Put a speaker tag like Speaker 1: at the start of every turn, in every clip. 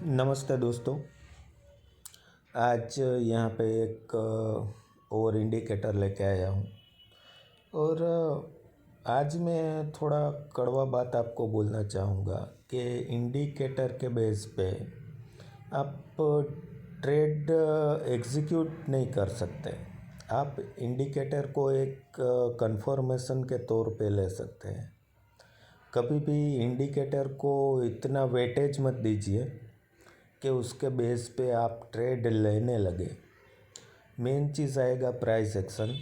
Speaker 1: नमस्ते दोस्तों। आज यहाँ पे एक और इंडिकेटर लेके आया हूँ और आज मैं थोड़ा कड़वा बात आपको बोलना चाहूँगा कि इंडिकेटर के बेस पे आप ट्रेड एग्जीक्यूट नहीं कर सकते। आप इंडिकेटर को एक कंफर्मेशन के तौर पे ले सकते हैं। कभी भी इंडिकेटर को इतना वेटेज मत दीजिए कि उसके बेस पे आप ट्रेड लेने लगे। मेन चीज़ आएगा प्राइस एक्शन।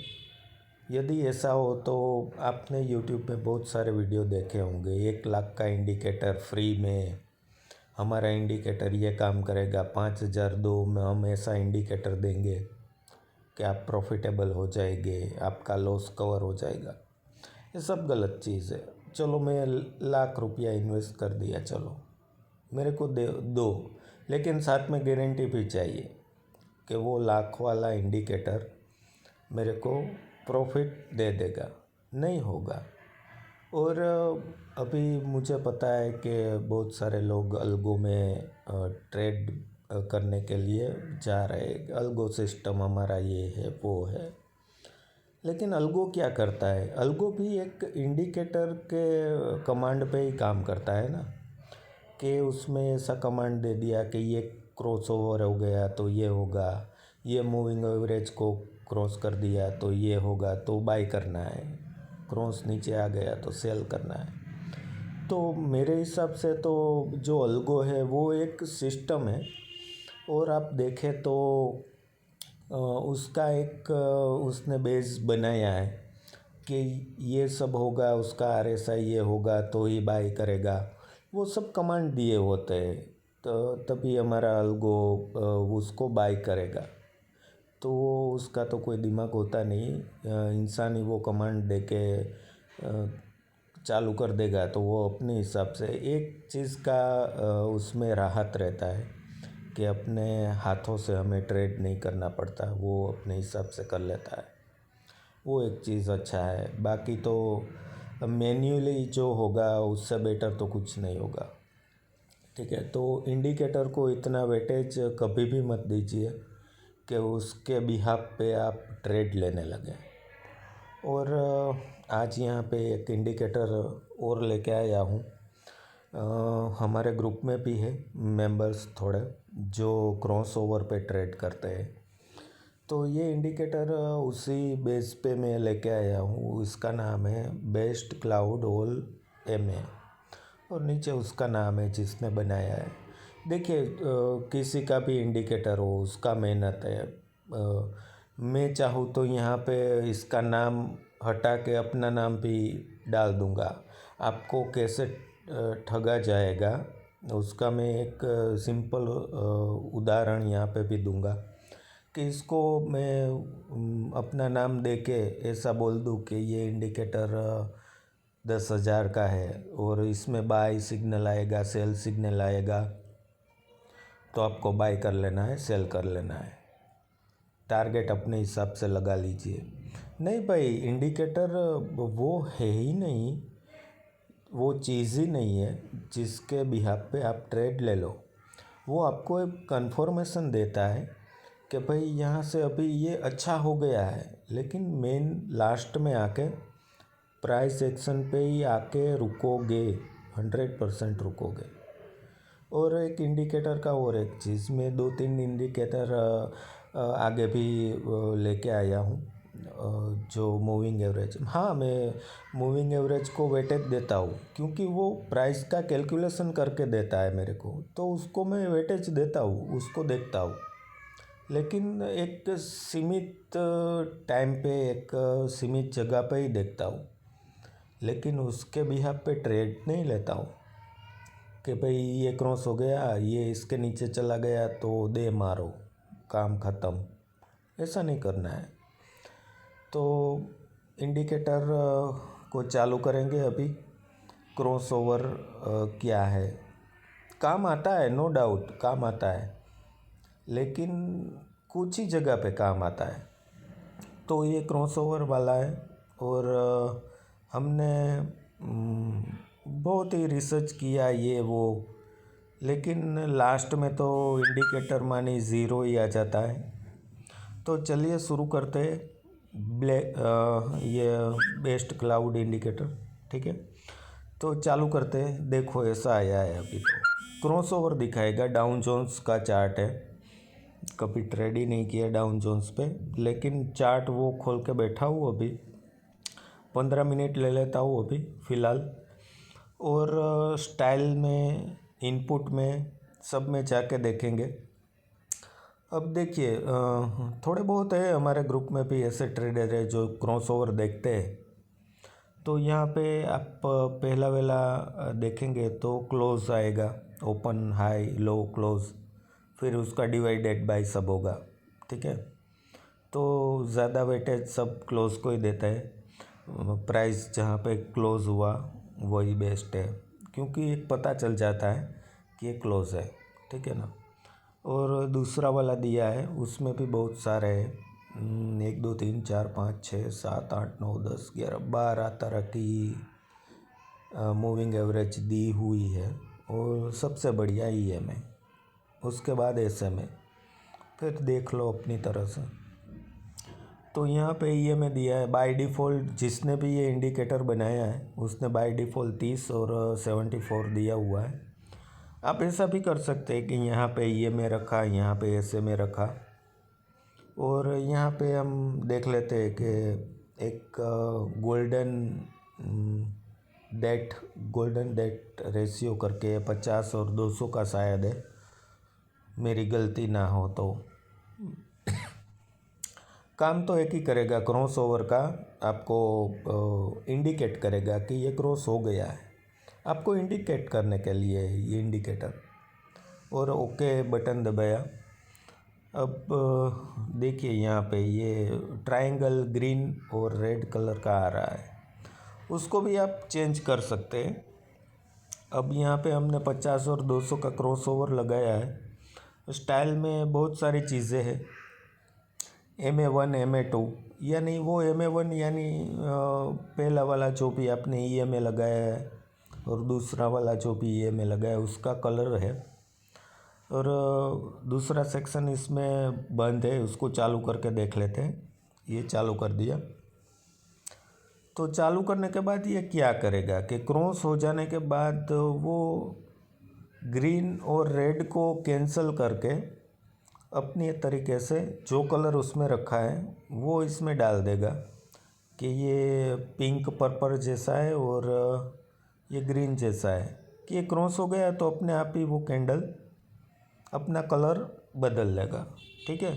Speaker 1: यदि ऐसा हो तो आपने यूट्यूब पे बहुत सारे वीडियो देखे होंगे। 1 लाख का इंडिकेटर फ्री में, हमारा इंडिकेटर ये काम करेगा, 5,000 दो में हम ऐसा इंडिकेटर देंगे कि आप प्रॉफिटेबल हो जाएंगे, आपका लॉस कवर हो जाएगा। ये सब गलत चीज़ है। चलो मैं लाख रुपया इन्वेस्ट कर दिया, चलो मेरे को दे दो, लेकिन साथ में गारंटी भी चाहिए कि वो लाख वाला इंडिकेटर मेरे को प्रॉफिट दे देगा। नहीं होगा। और अभी मुझे पता है कि बहुत सारे लोग अल्गो में ट्रेड करने के लिए जा रहे हैं। अल्गो सिस्टम हमारा ये है वो है, लेकिन अल्गो क्या करता है? अल्गो भी एक इंडिकेटर के कमांड पे ही काम करता है ना, कि उसमें ऐसा कमांड दे दिया कि ये क्रॉस ओवर हो गया तो ये होगा, ये मूविंग एवरेज को क्रॉस कर दिया तो ये होगा, तो बाय करना है, क्रॉस नीचे आ गया तो सेल करना है। तो मेरे हिसाब से तो जो अल्गो है वो एक सिस्टम है। और आप देखें तो उसका एक उसने बेस बनाया है कि ये सब होगा, उसका RSI ये होगा तो ही बाय करेगा। वो सब कमांड दिए होते हैं, तो तभी हमारा अल्गो उसको बाय करेगा। तो वो उसका तो कोई दिमाग होता नहीं, इंसान ही वो कमांड दे के चालू कर देगा। तो वो अपने हिसाब से एक चीज़ का उसमें राहत रहता है कि अपने हाथों से हमें ट्रेड नहीं करना पड़ता, वो अपने हिसाब से कर लेता है। वो एक चीज़ अच्छा है। बाकी तो मैन्युअली जो होगा उससे बेटर तो कुछ नहीं होगा। ठीक है, तो इंडिकेटर को इतना वेटेज कभी भी मत दीजिए कि उसके बिहाफ पे आप ट्रेड लेने लगें। और आज यहाँ पे एक इंडिकेटर और लेके आया हूँ। हमारे ग्रुप में भी है मेंबर्स थोड़े जो क्रॉस ओवर पे ट्रेड करते हैं। तो ये इंडिकेटर उसी बेस पे मैं लेके आया हूँ। इसका नाम है बेस्ट क्लाउड ऑल MA और नीचे उसका नाम है जिसने बनाया है। देखिए, किसी का भी इंडिकेटर हो, उसका मेहनत है। मैं चाहूँ तो यहाँ पे इसका नाम हटा के अपना नाम भी डाल दूँगा। आपको कैसे ठगा जाएगा उसका मैं एक सिंपल उदाहरण यहाँ पे भी दूँगा कि इसको मैं अपना नाम दे के ऐसा बोल दूँ कि ये इंडिकेटर 10,000 का है और इसमें बाय सिग्नल आएगा, सेल सिग्नल आएगा, तो आपको बाय कर लेना है, सेल कर लेना है। टारगेट अपने हिसाब से लगा लीजिए। नहीं भाई, इंडिकेटर वो है ही नहीं, वो चीज़ ही नहीं है जिसके बिहाफ पे आप ट्रेड ले लो। वो आपको एक कन्फर्मेशन देता है कि भाई यहाँ से अभी ये अच्छा हो गया है, लेकिन मेन लास्ट में आके प्राइस एक्शन पे ही आके रुकोगे, 100% रुकोगे। और एक इंडिकेटर का और एक चीज़, मैं 2-3 इंडिकेटर आगे भी लेके आया हूँ। जो मूविंग एवरेज, हाँ मैं मूविंग एवरेज को वेटेज देता हूँ क्योंकि वो प्राइस का कैलकुलेशन करके देता है मेरे को, तो उसको मैं वेटेज देता हूँ, उसको देखता हूँ। लेकिन एक सीमित टाइम पे, एक सीमित जगह पे ही देखता हूँ, लेकिन उसके बिहाफ पे ट्रेड नहीं लेता हूँ कि भाई ये क्रॉस हो गया, ये इसके नीचे चला गया तो दे मारो, काम ख़त्म। ऐसा नहीं करना है। तो इंडिकेटर को चालू करेंगे अभी। क्रॉस ओवर क्या है, काम आता है, नो डाउट काम आता है, लेकिन कुछ ही जगह पे काम आता है। तो ये क्रॉस ओवर वाला है और हमने बहुत ही रिसर्च किया ये वो, लेकिन लास्ट में तो इंडिकेटर मानी ज़ीरो ही आ जाता है। तो चलिए शुरू करते हैं ये बेस्ट क्लाउड इंडिकेटर। ठीक है, तो चालू करते हैं। देखो ऐसा आया है, अभी तो क्रॉसओवर दिखाएगा। डाउन जोन्स का चार्ट है, कभी ट्रेड ही नहीं किया डाउन जोन्स पे, लेकिन चार्ट वो खोल के बैठा हूँ। अभी 15 मिनट ले लेता हूँ अभी फ़िलहाल। और स्टाइल में, इनपुट में, सब में जाके देखेंगे। अब देखिए, थोड़े बहुत है हमारे ग्रुप में भी ऐसे ट्रेडर है जो क्रॉसओवर देखते हैं। तो यहाँ पे आप पहला वेला देखेंगे तो क्लोज आएगा, ओपन हाई लो क्लोज, फिर उसका डिवाइडेड बाय सब होगा। ठीक है, तो ज़्यादा वेटेज सब क्लोज को ही देता है। प्राइस जहाँ पे क्लोज हुआ वही बेस्ट है, क्योंकि एक पता चल जाता है कि ये क्लोज है। ठीक है ना। और दूसरा वाला दिया है, उसमें भी बहुत सारे हैं। 1 2 3 4 5 6 7 8 9 10 11 12 तरह की मूविंग एवरेज दी हुई है। और सबसे बढ़िया EMA, उसके बाद SMA, फिर देख लो अपनी तरह से। तो यहाँ पे EMA दिया है बाय डिफ़ॉल्ट। जिसने भी ये इंडिकेटर बनाया है उसने बाय डिफ़ॉल्ट 30 और 74 दिया हुआ है। आप ऐसा भी कर सकते हैं कि यहाँ पे EMA रखा, यहाँ पे SMA रखा। और यहाँ पे हम देख लेते हैं कि एक गोल्डन डेट रेशियो करके 50 और 200 का शायद है, मेरी गलती ना हो तो। काम तो एक ही करेगा, क्रॉस ओवर का आपको इंडिकेट करेगा कि ये क्रॉस हो गया है। आपको इंडिकेट करने के लिए ये इंडिकेटर। और ओके बटन दबाया। अब देखिए यहाँ पे ये ट्रायंगल ग्रीन और रेड कलर का आ रहा है, उसको भी आप चेंज कर सकते हैं। अब यहाँ पे हमने 50 और 200 का क्रॉस ओवर लगाया है। स्टाइल में बहुत सारी चीज़ें हैं। MA1 MA2, यानी वो MA1 यानी पहला वाला जो भी आपने EMA लगाया है और दूसरा वाला जो भी EMA लगाया है उसका कलर है। और दूसरा सेक्शन इसमें बंद है, उसको चालू करके देख लेते हैं। ये चालू कर दिया। तो चालू करने के बाद ये क्या करेगा कि क्रॉस हो जाने के बाद वो ग्रीन और रेड को कैंसिल करके अपनी तरीके से जो कलर उसमें रखा है वो इसमें डाल देगा कि ये पिंक पर्पल जैसा है और ये ग्रीन जैसा है। कि ये क्रॉस हो गया तो अपने आप ही वो कैंडल अपना कलर बदल लेगा। ठीक है,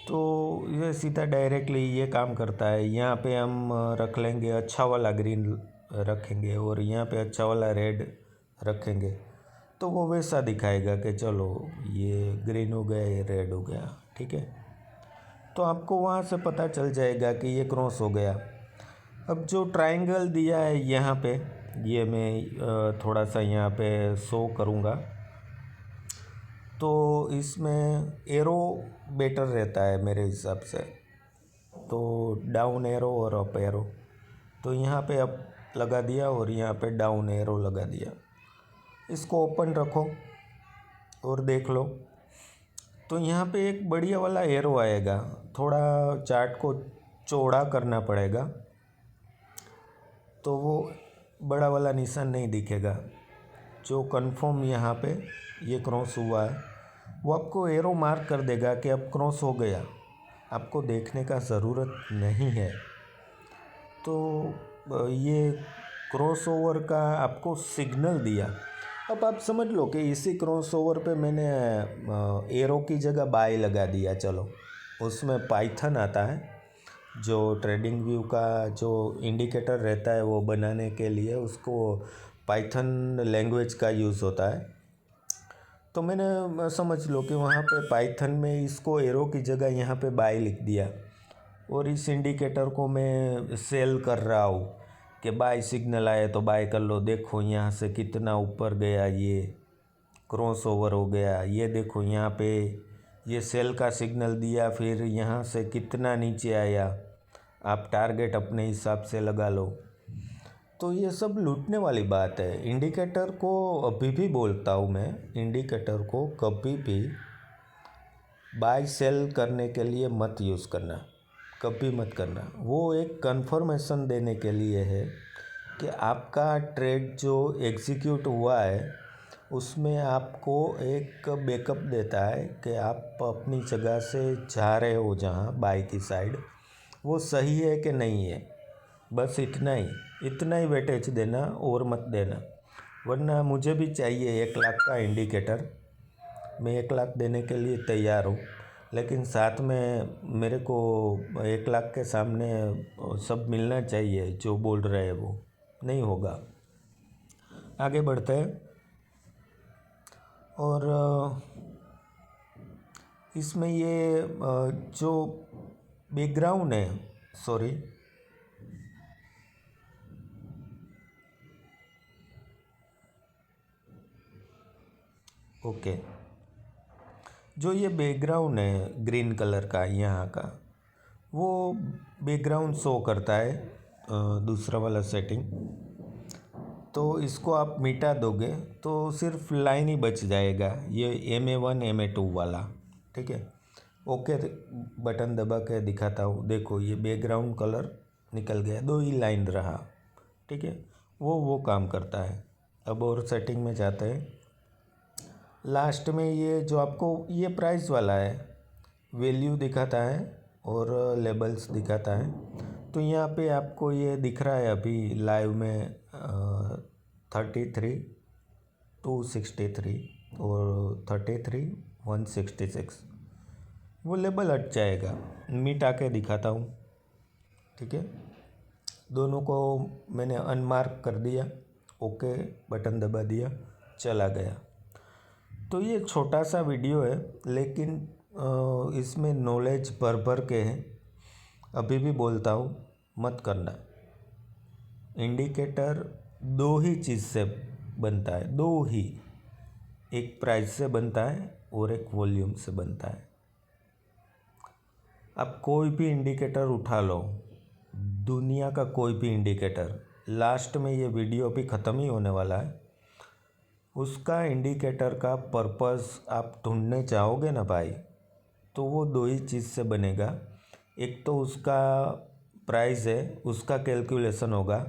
Speaker 1: तो ये सीधा डायरेक्टली ये काम करता है। यहाँ पे हम रख लेंगे अच्छा वाला ग्रीन रखेंगे और यहाँ पे अच्छा वाला रेड रखेंगे, तो वो वैसा दिखाएगा कि चलो ये ग्रीन हो गया, ये रेड हो गया। ठीक है, तो आपको वहाँ से पता चल जाएगा कि ये क्रॉस हो गया। अब जो ट्रायंगल दिया है यहाँ पे, ये मैं थोड़ा सा यहाँ पे शो करूँगा। तो इसमें एरो बेटर रहता है मेरे हिसाब से, तो डाउन एरो और अप एरो। तो यहाँ पे अप लगा दिया और यहाँ पे डाउन एरो लगा दिया। इसको ओपन रखो और देख लो। तो यहाँ पे एक बढ़िया वाला एरो आएगा, थोड़ा चार्ट को चौड़ा करना पड़ेगा तो वो बड़ा वाला निशान नहीं दिखेगा। जो कंफर्म यहाँ पे ये क्रॉस हुआ है वो आपको एरो मार्क कर देगा कि अब क्रॉस हो गया, आपको देखने का ज़रूरत नहीं है। तो ये क्रॉस ओवर का आपको सिग्नल दिया। अब आप समझ लो कि इसी क्रॉस ओवर पे मैंने एरो की जगह बाय लगा दिया। चलो, उसमें पाइथन आता है, जो ट्रेडिंग व्यू का जो इंडिकेटर रहता है वो बनाने के लिए उसको पाइथन लैंग्वेज का यूज़ होता है। तो मैंने समझ लो कि वहाँ पे पाइथन में इसको एरो की जगह यहाँ पे बाय लिख दिया और इस इंडिकेटर को मैं सेल कर रहा हूँ कि बाय सिग्नल आए तो बाय कर लो। देखो यहाँ से कितना ऊपर गया, ये क्रॉस ओवर हो गया। ये देखो यहाँ पे ये सेल का सिग्नल दिया, फिर यहाँ से कितना नीचे आया, आप टारगेट अपने हिसाब से लगा लो। तो ये सब लूटने वाली बात है। इंडिकेटर को अभी भी बोलता हूँ मैं, इंडिकेटर को कभी भी बाय सेल करने के लिए मत यूज़ करना, कभी मत करना। वो एक कंफर्मेशन देने के लिए है कि आपका ट्रेड जो एग्जीक्यूट हुआ है उसमें आपको एक बैकअप देता है कि आप अपनी जगह से जा रहे हो जहाँ बाय की साइड, वो सही है कि नहीं है। बस इतना ही वेटेज देना और मत देना, वरना मुझे भी चाहिए 1 लाख का इंडिकेटर। मैं 1 लाख देने के लिए तैयार हूँ, लेकिन साथ में मेरे को 1 लाख के सामने सब मिलना चाहिए। जो बोल रहे हैं वो नहीं होगा। आगे बढ़ते हैं। और इसमें ये जो बैकग्राउंड है, सॉरी, ओके, जो ये बैकग्राउंड है ग्रीन कलर का यहाँ का, वो बैकग्राउंड शो करता है दूसरा वाला सेटिंग। तो इसको आप मिटा दोगे तो सिर्फ लाइन ही बच जाएगा, ये MA1 MA2 वाला। ठीक है, ओके बटन दबा के दिखाता हूँ। देखो ये बैकग्राउंड कलर निकल गया, 2 ही लाइन रहा। ठीक है, वो काम करता है। अब और सेटिंग में जाते हैं। लास्ट में ये जो आपको ये प्राइस वाला है, वैल्यू दिखाता है और लेबल्स दिखाता है। तो यहाँ पे आपको ये दिख रहा है अभी लाइव में 33,263 और 33,166। वो लेबल हट जाएगा, मिटा के दिखाता हूँ। ठीक है, दोनों को मैंने अनमार्क कर दिया, ओके बटन दबा दिया, चला गया। तो ये छोटा सा वीडियो है, लेकिन इसमें नॉलेज भर भर के है। अभी भी बोलता हूँ, मत करना। इंडिकेटर 2 ही चीज़ से बनता है, 2 ही, एक प्राइस से बनता है और एक वॉल्यूम से बनता है। अब कोई भी इंडिकेटर उठा लो, दुनिया का कोई भी इंडिकेटर, लास्ट में ये वीडियो भी ख़त्म ही होने वाला है, उसका इंडिकेटर का पर्पस आप ढूंढने चाहोगे ना भाई, तो वो 2 ही चीज़ से बनेगा। एक तो उसका प्राइस है, उसका कैलकुलेशन होगा,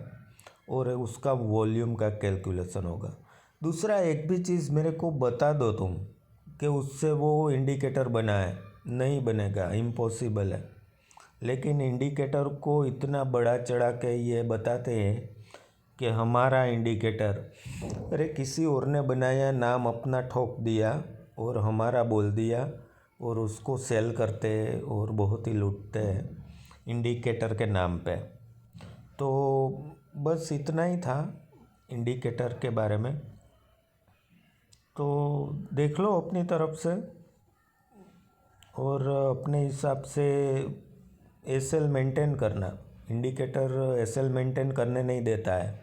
Speaker 1: और उसका वॉल्यूम का कैलकुलेशन होगा। दूसरा एक भी चीज़ मेरे को बता दो तुम कि उससे वो इंडिकेटर बना है, नहीं बनेगा, इम्पॉसिबल है। लेकिन इंडिकेटर को इतना बड़ा चढ़ा के ये बताते हैं कि हमारा इंडिकेटर, अरे किसी और ने बनाया, नाम अपना ठोक दिया और हमारा बोल दिया, और उसको सेल करते हैं और बहुत ही लूटते हैं इंडिकेटर के नाम पे। तो बस इतना ही था इंडिकेटर के बारे में। तो देख लो अपनी तरफ से और अपने हिसाब से एसएल मेंटेन करना। इंडिकेटर एसएल मेंटेन करने नहीं देता है,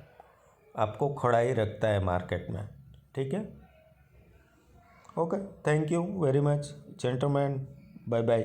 Speaker 1: आपको खड़ा ही रखता है मार्केट में। ठीक है, okay, thank you very much gentleman, bye bye.